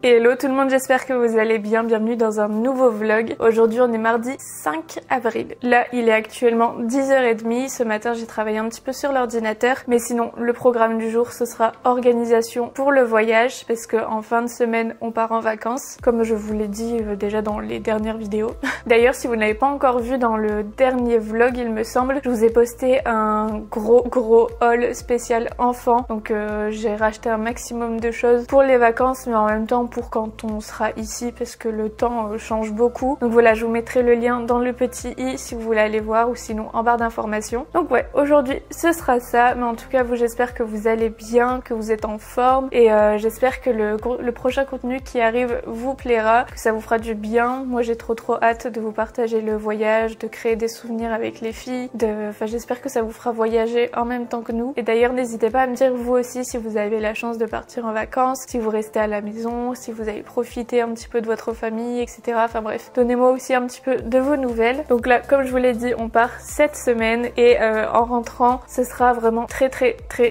Hello tout le monde, j'espère que vous allez bien, bienvenue dans un nouveau vlog. Aujourd'hui on est mardi 5 avril. Là il est actuellement 10h30, ce matin j'ai travaillé un petit peu sur l'ordinateur, mais sinon le programme du jour ce sera organisation pour le voyage, parce que en fin de semaine on part en vacances, comme je vous l'ai dit déjà dans les dernières vidéos. D'ailleurs si vous n'avez pas encore vu dans le dernier vlog il me semble, je vous ai posté un gros haul spécial enfant, donc j'ai racheté un maximum de choses pour les vacances, mais en même temps pour quand on sera ici parce que le temps change beaucoup. Donc voilà, je vous mettrai le lien dans le petit i si vous voulez aller voir, ou sinon en barre d'informations. Donc ouais, aujourd'hui ce sera ça, mais en tout cas vous, j'espère que vous allez bien, que vous êtes en forme, et j'espère que le prochain contenu qui arrive vous plaira, que ça vous fera du bien. Moi j'ai trop hâte de vous partager le voyage, de créer des souvenirs avec les filles, enfin j'espère que ça vous fera voyager en même temps que nous. Et d'ailleurs n'hésitez pas à me dire vous aussi si vous avez la chance de partir en vacances, si vous restez à la maison, si vous avez profité un petit peu de votre famille, etc. Enfin bref, donnez-moi aussi un petit peu de vos nouvelles. Donc là, comme je vous l'ai dit, on part cette semaine, et en rentrant, ce sera vraiment très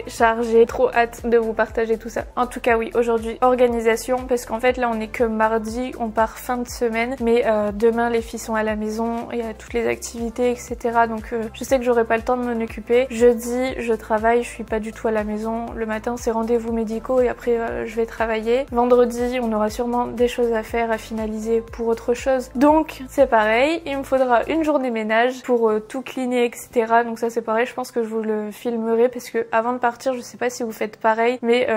chargé. Trop hâte de vous partager tout ça. En tout cas oui, aujourd'hui, organisation, parce qu'en fait là on est que mardi, on part fin de semaine, mais demain les filles sont à la maison, il y a toutes les activités, etc. Donc je sais que j'aurai pas le temps de m'en occuper. Jeudi, je travaille, je suis pas du tout à la maison. Le matin, c'est rendez-vous médicaux et après je vais travailler. Vendredi, on aura sûrement des choses à faire, à finaliser pour autre chose. Donc c'est pareil, il me faudra une journée ménage pour tout cleaner, etc. Donc ça c'est pareil, je pense que je vous le filmerai, parce que avant de partir, je sais pas si vous faites pareil, mais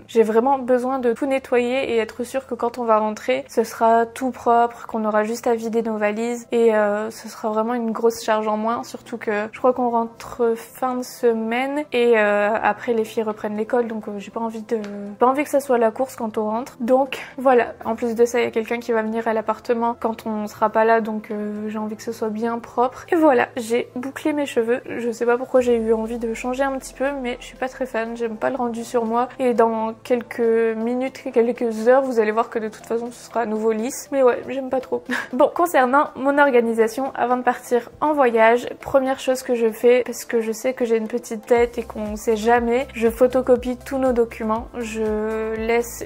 j'ai vraiment besoin de tout nettoyer et être sûre que quand on va rentrer, ce sera tout propre, qu'on aura juste à vider nos valises, et ce sera vraiment une grosse charge en moins, surtout que je crois qu'on rentre fin de semaine, et après les filles reprennent l'école, donc j'ai pas envie que ça soit la course quand on rentre. Donc voilà, en plus de ça il y a quelqu'un qui va venir à l'appartement quand on sera pas là, donc j'ai envie que ce soit bien propre. Et voilà, j'ai bouclé mes cheveux, je sais pas pourquoi j'ai eu envie de changer un petit peu, mais je suis pas très fan, j'aime pas le rendu sur moi, et dans quelques minutes, quelques heures, vous allez voir que de toute façon ce sera à nouveau lisse, mais ouais, j'aime pas trop. Bon, concernant mon organisation avant de partir en voyage, première chose que je fais, parce que je sais que j'ai une petite tête et qu'on sait jamais, je photocopie tous nos documents, je laisse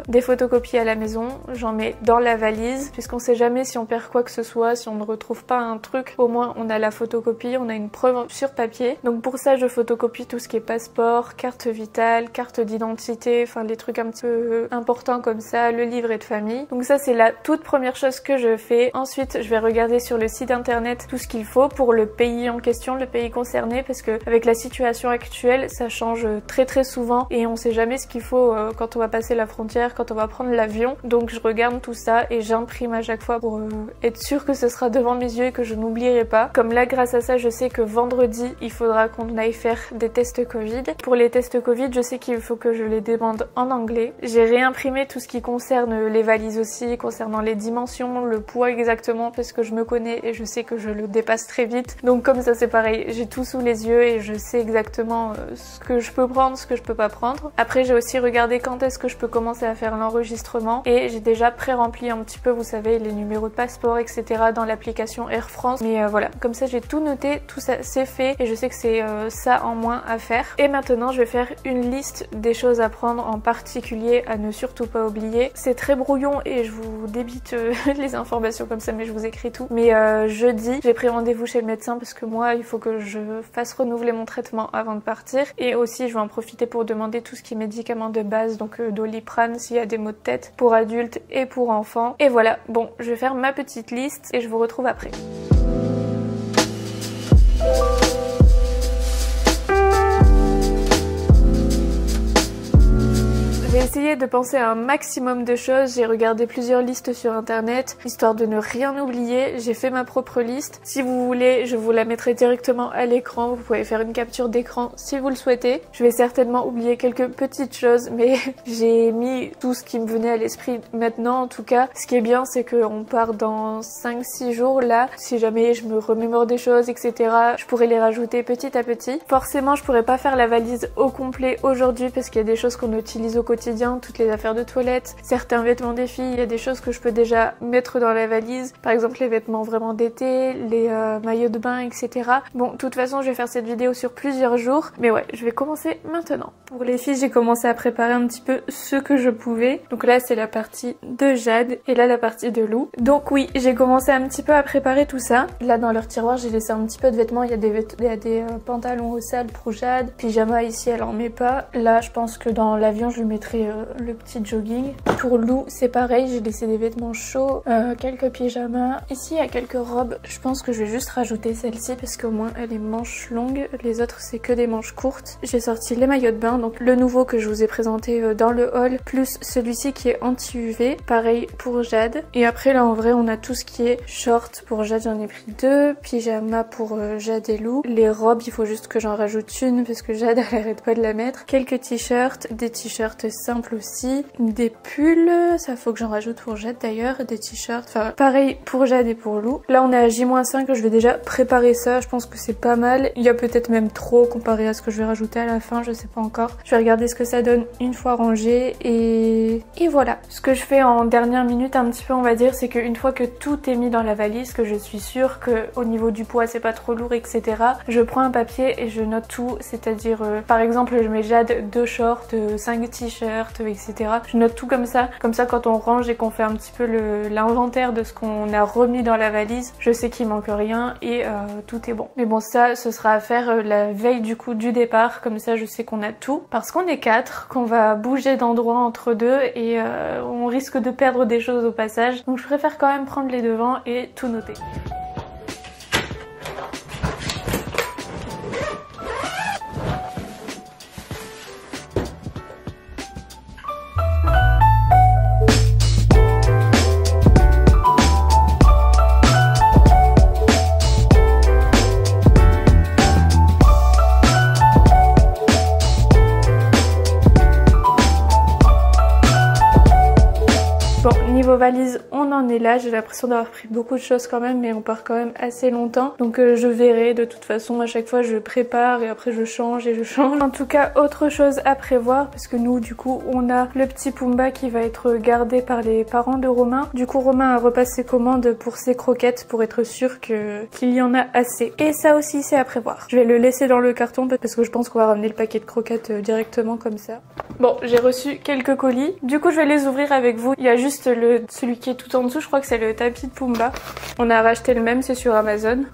des photocopies à la maison, j'en mets dans la valise, puisqu'on sait jamais si on perd quoi que ce soit, si on ne retrouve pas un truc, au moins on a la photocopie, on a une preuve sur papier. Donc pour ça je photocopie tout ce qui est passeport, carte vitale, carte d'identité, enfin les trucs un petit peu importants comme ça, le livret de famille. Donc ça c'est la toute première chose que je fais. Ensuite je vais regarder sur le site internet tout ce qu'il faut pour le pays en question, le pays concerné, parce que avec la situation actuelle ça change très souvent et on sait jamais ce qu'il faut quand on va passer la frontière, quand on va prendre l'avion. Donc je regarde tout ça et j'imprime à chaque fois pour être sûre que ce sera devant mes yeux et que je n'oublierai pas. Comme là grâce à ça je sais que vendredi il faudra qu'on aille faire des tests Covid. Pour les tests Covid je sais qu'il faut que je les demande en anglais. J'ai réimprimé tout ce qui concerne les valises aussi, concernant les dimensions, le poids exactement, parce que je me connais et je sais que je le dépasse très vite. Donc comme ça c'est pareil, j'ai tout sous les yeux et je sais exactement ce que je peux prendre, ce que je peux pas prendre. Après j'ai aussi regardé quand est-ce que je peux commencer à faire l'enregistrement, et j'ai déjà pré-rempli un petit peu, vous savez, les numéros de passeport, etc. dans l'application Air France. Mais voilà, comme ça j'ai tout noté, tout ça c'est fait, et je sais que c'est ça en moins à faire. Et maintenant je vais faire une liste des choses à prendre, en particulier à ne surtout pas oublier. C'est très brouillon et je vous débite les informations comme ça, mais je vous écris tout. Mais jeudi j'ai pris rendez-vous chez le médecin, parce que moi il faut que je fasse renouveler mon traitement avant de partir, et aussi je vais en profiter pour demander tout ce qui est médicaments de base, donc Doliprane s'il y a des maux de tête pour adultes et pour enfants. Et voilà, bon, je vais faire ma petite liste et je vous retrouve après. J'ai essayé de penser à un maximum de choses, j'ai regardé plusieurs listes sur internet, histoire de ne rien oublier. J'ai fait ma propre liste. Si vous voulez, je vous la mettrai directement à l'écran, vous pouvez faire une capture d'écran si vous le souhaitez. Je vais certainement oublier quelques petites choses, mais j'ai mis tout ce qui me venait à l'esprit maintenant en tout cas. Ce qui est bien, c'est qu'on part dans 5-6 jours là. Si jamais je me remémore des choses, etc., je pourrais les rajouter petit à petit. Forcément, je pourrais pas faire la valise au complet aujourd'hui, parce qu'il y a des choses qu'on utilise au quotidien quotidien, toutes les affaires de toilette, certains vêtements des filles, il y a des choses que je peux déjà mettre dans la valise, par exemple les vêtements vraiment d'été, les maillots de bain, etc. Bon, de toute façon je vais faire cette vidéo sur plusieurs jours, mais ouais, je vais commencer maintenant. Pour les filles, j'ai commencé à préparer un petit peu ce que je pouvais. Donc là c'est la partie de Jade et là la partie de Lou. Donc oui, j'ai commencé un petit peu à préparer tout ça. Là dans leur tiroir j'ai laissé un petit peu de vêtements, il y a des pantalons au sale pour Jade, pyjama ici elle en met pas. Là je pense que dans l'avion je lui mettrai le petit jogging. Pour Lou c'est pareil, j'ai laissé des vêtements chauds, quelques pyjamas. Ici il y a quelques robes, je pense que je vais juste rajouter celle-ci parce qu'au moins elle est manche longue, les autres c'est que des manches courtes. J'ai sorti les maillots de bain, donc le nouveau que je vous ai présenté dans le haul, plus celui-ci qui est anti-UV, pareil pour Jade. Et après là en vrai on a tout ce qui est short pour Jade, j'en ai pris 2, pyjama pour Jade et Lou. Les robes il faut juste que j'en rajoute une parce que Jade elle arrête pas de la mettre. Quelques t-shirts, des t-shirts simples aussi, des pulls, ça faut que j'en rajoute pour Jade d'ailleurs, des t-shirts, enfin pareil pour Jade et pour Lou. Là on est à J-5, je vais déjà préparer ça, je pense que c'est pas mal. Il y a peut-être même trop comparé à ce que je vais rajouter à la fin, je sais pas encore. Je vais regarder ce que ça donne une fois rangé et voilà. Ce que je fais en dernière minute un petit peu on va dire, c'est qu'une fois que tout est mis dans la valise, que je suis sûre que au niveau du poids c'est pas trop lourd, etc. Je prends un papier et je note tout, c'est-à-dire par exemple je mets Jade 2 shorts, 5 t-shirts, etc. Je note tout comme ça quand on range et qu'on fait un petit peu l'inventaire de ce qu'on a remis dans la valise, je sais qu'il manque rien et tout est bon. Mais bon ça ce sera à faire la veille du coup du départ, comme ça je sais qu'on a tout, parce qu'on est 4, qu'on va bouger d'endroit entre deux et on risque de perdre des choses au passage, donc je préfère quand même prendre les devants et tout noter. Niveau valise, on en est là, j'ai l'impression d'avoir pris beaucoup de choses quand même, mais on part quand même assez longtemps, donc je verrai. De toute façon à chaque fois je prépare et après je change et je change. En tout cas autre chose à prévoir, parce que nous du coup on a le petit Pumba qui va être gardé par les parents de Romain. Du coup Romain a repassé commande pour ses croquettes pour être sûr qu'il y en a assez, et ça aussi c'est à prévoir. Je vais le laisser dans le carton parce que je pense qu'on va ramener le paquet de croquettes directement comme ça. Bon, j'ai reçu quelques colis, du coup je vais les ouvrir avec vous. Il y a juste celui qui est tout en dessous, je crois que c'est le tapis de Pumba. On a racheté le même, c'est sur Amazon.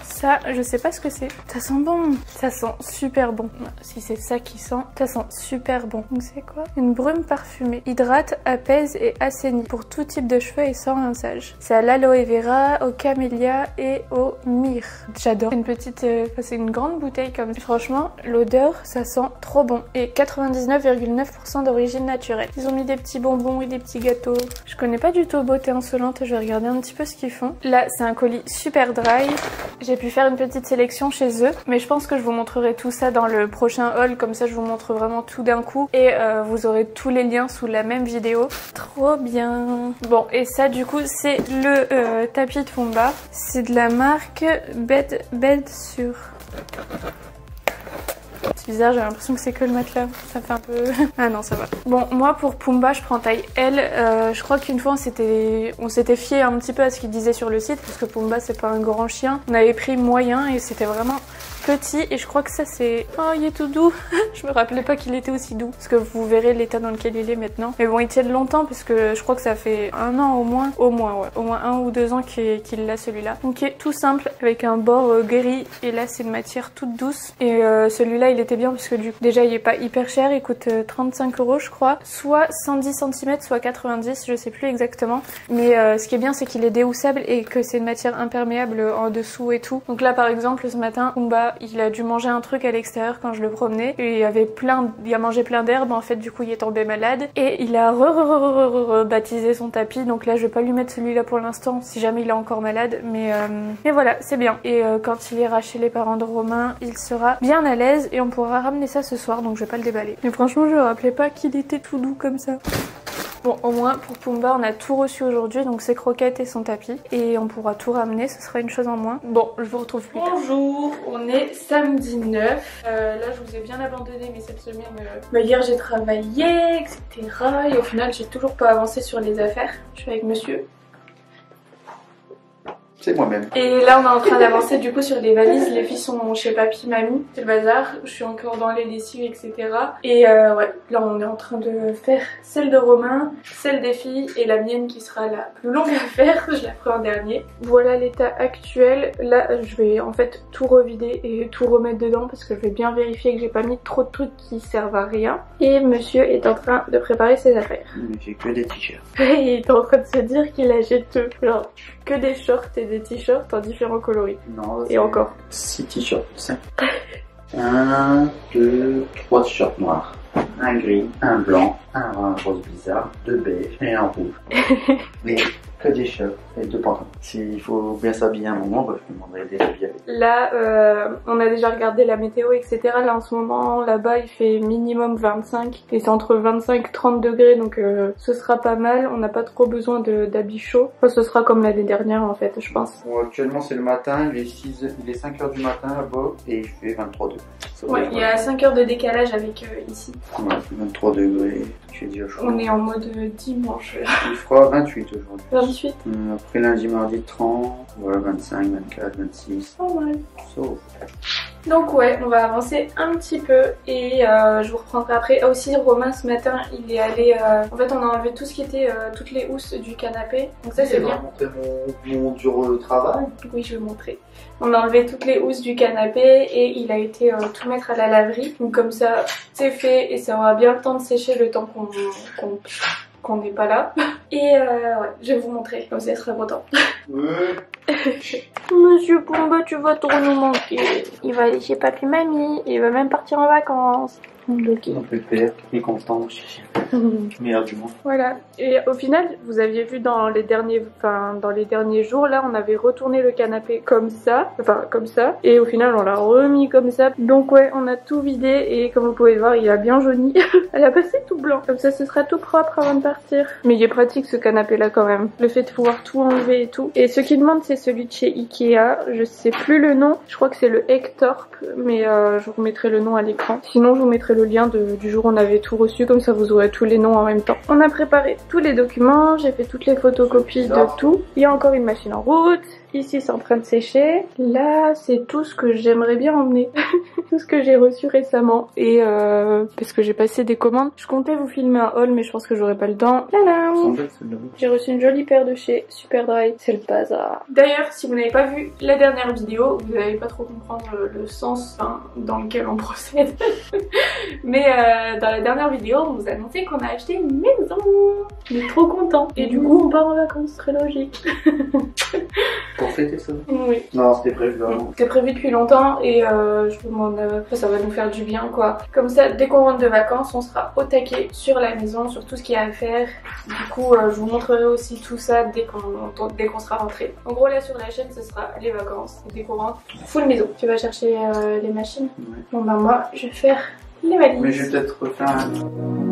Ça, je sais pas ce que c'est. Ça sent bon. Ça sent super bon. Si c'est ça qui sent, ça sent super bon. Donc c'est quoi? Une brume parfumée. Hydrate, apaise et assainit pour tout type de cheveux et sans rinçage. C'est à l'aloe vera, au camélia et au myrrhe. J'adore. Une petite, c'est une grande bouteille comme ça. Franchement, l'odeur, ça sent trop bon. Et 99,9% d'origine naturelle. Ils ont mis des petits bonbons et des petits gâteaux. Je connais pas du tout Beauté Insolente. Je vais regarder un petit peu ce qu'ils font. Là, c'est un colis super dry. J'ai pu faire une petite sélection chez eux, mais je pense que je vous montrerai tout ça dans le prochain haul, comme ça je vous montre vraiment tout d'un coup et vous aurez tous les liens sous la même vidéo. Trop bien. Bon, et ça du coup c'est le tapis de Pumba, c'est de la marque Bed Sur. C'est bizarre, j'ai l'impression que c'est que le matelas, ça fait un peu... Ah non, ça va. Bon, moi pour Pumba, je prends taille L. Je crois qu'une fois on s'était fié un petit peu à ce qu'il disait sur le site, parce que Pumba c'est pas un grand chien. On avait pris moyen et c'était vraiment petit, et je crois que ça c'est... Oh, il est tout doux. Je me rappelais pas qu'il était aussi doux, parce que vous verrez l'état dans lequel il est maintenant. Mais bon, il tient longtemps, parce que je crois que ça fait 1 an au moins. Au moins 1 ou 2 ans qu'il l'a celui-là. Donc il est tout simple, avec un bord gris, et là c'est une matière toute douce. Et celui-là il était bien, parce que du coup, déjà il est pas hyper cher, il coûte 35 € je crois. Soit 110 cm, soit 90, je sais plus exactement. Mais ce qui est bien, c'est qu'il est déhoussable, et que c'est une matière imperméable en dessous et tout. Donc là par exemple, ce matin, Pumba, il a dû manger un truc à l'extérieur quand je le promenais, et il a mangé plein d'herbes en fait, du coup il est tombé malade, et il a rebaptisé son tapis. Donc là je vais pas lui mettre celui-là pour l'instant, si jamais il est encore malade, mais voilà, c'est bien. Et quand il ira chez les parents de Romain, il sera bien à l'aise, et on pourra ramener ça ce soir, donc je vais pas le déballer. Mais franchement je me rappelais pas qu'il était tout doux comme ça. Bon, au moins pour Pumba on a tout reçu aujourd'hui, donc ses croquettes et son tapis, et on pourra tout ramener, ce sera une chose en moins. Bon, je vous retrouve plus tard. Bonjour, on est samedi 9. Là je vous ai bien abandonné, mais cette semaine, hier j'ai travaillé, etc. Et au final j'ai toujours pas avancé sur les affaires. Je suis avec monsieur. C'est moi-même. Et là on est en train d'avancer du coup sur les valises. Les filles sont chez papy, mamie, c'est le bazar. Je suis encore dans les lessives, etc. Et ouais, là on est en train de faire celle de Romain, celle des filles et la mienne qui sera la plus longue à faire. Je la ferai en dernier. Voilà l'état actuel. Là je vais en fait tout revider et tout remettre dedans parce que je vais bien vérifier que j'ai pas mis trop de trucs qui servent à rien. Et monsieur est en train de préparer ses affaires. Mais j'ai que des t-shirts. Il est en train de se dire qu'il achète genre que des shorts et des t-shirts en différents coloris. Non, et encore 6 t-shirts, 5. 1, 2, 3 t-shirts noirs. Un gris, un blanc, un rose bizarre, 2 beige et un rouge. Mais que des shirts et 2 pantalons. S'il faut bien s'habiller un moment, bah, je me demanderai des habiller. Là, on a déjà regardé la météo, etc. Là, en ce moment, là-bas, il fait minimum 25. Et c'est entre 25 et 30 degrés, donc ce sera pas mal. On n'a pas trop besoin d'habits chauds. Enfin, ce sera comme l'année dernière, en fait, je pense. Bon, actuellement, c'est le matin, il est 5 h du matin là-bas, et il fait 23 degrés. Ouais, il y a 5 heures de décalage avec ici. Ouais, 23 degrés, tu es déjà chaud. On est en mode dimanche. Il fera 28 aujourd'hui. 28. Après lundi, mardi 30, voilà, 25, 24, 26. Pas mal. Sauf. Donc ouais, on va avancer un petit peu et je vous reprendrai après. Ah, aussi Romain ce matin il est allé, en fait on a enlevé tout ce qui était, toutes les housses du canapé. Donc ça c'est bien. Tu vas montrer mon dur de travail? Oui, je vais montrer. On a enlevé toutes les housses du canapé et il a été tout mettre à la laverie. Donc comme ça c'est fait et ça aura bien le temps de sécher le temps qu'on n'est pas là. Et ouais, je vais vous montrer, comme ça il sera content. Monsieur Pumba, tu vas trop nous manquer. Il va aller chez papy mamie, il va même partir en vacances. Okay. On peut le faire, il est content, meilleur du monde. Voilà, et au final, vous aviez vu dans les derniers jours, là on avait retourné le canapé comme ça, et au final on l'a remis comme ça. Donc ouais, on a tout vidé et comme vous pouvez le voir, il a bien jauni. Elle a passé tout blanc, comme ça ce sera tout propre avant de partir. Mais il est pratique ce canapé là quand même, le fait de pouvoir tout enlever et tout. Et ce qui demande c'est celui de chez Ikea, je sais plus le nom, je crois que c'est le Ektorp, mais je vous mettrai le nom à l'écran. Sinon je vous mettrai le lien du jour où on avait tout reçu, comme ça vous aurez tous les noms en même temps. On a préparé tous les documents, j'ai fait toutes les photocopies de tout. Il y a encore une machine en route. Ici c'est en train de sécher. Là c'est tout ce que j'aimerais bien emmener. Tout ce que j'ai reçu récemment. Et parce que j'ai passé des commandes. Je comptais vous filmer un haul mais je pense que j'aurai pas le temps. J'ai reçu une jolie paire de chez Superdry. C'est le bazar. D'ailleurs si vous n'avez pas vu la dernière vidéo, vous n'allez pas trop comprendre le sens dans lequel on procède. Mais dans la dernière vidéo on vous a annoncé qu'on a acheté une maison. On est trop contents. Et du coup on part en vacances, très logique. Pour fêter ça? Oui. Non, c'était prévu avant. C'était prévu depuis longtemps et je vous demande, ça va nous faire du bien quoi. Comme ça, dès qu'on rentre de vacances, on sera au taquet sur la maison, sur tout ce qu'il y a à faire. Du coup, je vous montrerai aussi tout ça dès qu'on sera rentré. En gros, là sur la chaîne, ce sera les vacances. Et dès qu'on rentre, full maison. Tu vas chercher les machines? Ouais. Bon bah moi, je vais faire les valises. Mais je vais peut-être refaire un...